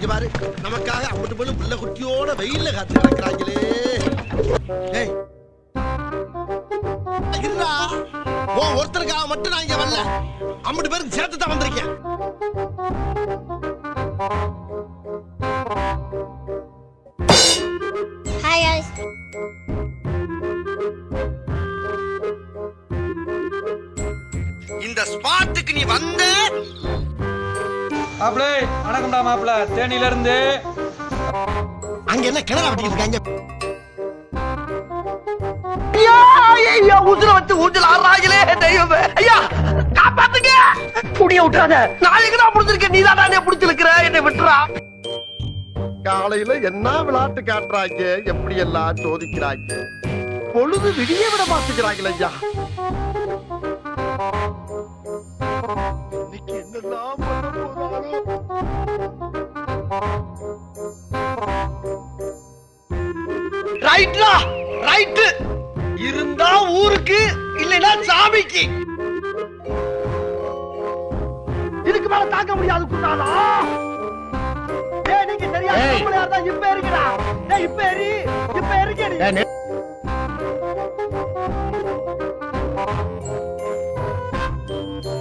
இங்க பாரு, நமக்காக அப்படி போல புள்ள குட்டியோட வெயில்ல காத்து கிடக்குறாங்களே. ஏய் இருடா, ஒருத்தருக்காக மட்டும் நான் இங்க வரல, 50 பேருக்கு சேர்த்து தான் வந்திருக்கேன். Hi guys. இந்த ஸ்பாட்டுக்கு நீ வந்த மாப்பிள வணக்கம்டா மாப்பிள, தேனியில இருந்து. அங்க என்ன கிணறு வெட்டிட்டு இருக்காங்க? ஐயா ஊதுல வச்சு ஊஞ்சல் ஆடுறாங்களே தெய்வமே. ஐயா காப்பாத்துங்க, புடிய விட்டுறாத. நான் எங்கடா புடிச்சிருக்கேன், நீ தான் புடிச்சிருக்கிற, என்னை விட்டுறா. காலையில என்ன விளையாட்டு காட்டுறாங்க, எப்படி எல்லாம் சோதிக்கிறாங்க, பொழுது விடிய விட மாட்டுக்கிறாங்களே ஐயா. இன்னைக்கு என்னெல்லாம் பண்ண போறாரோ. ரைட்லா ரைட், இருந்தா ஊருக்கு இல்லைன்னா சாமிக்கு. இதுக்கு மேல தாக்க முடியாது குண்டானா. நீங்க சரியா இப்ப இருக்கடா, இப்ப இருக்கீங்க.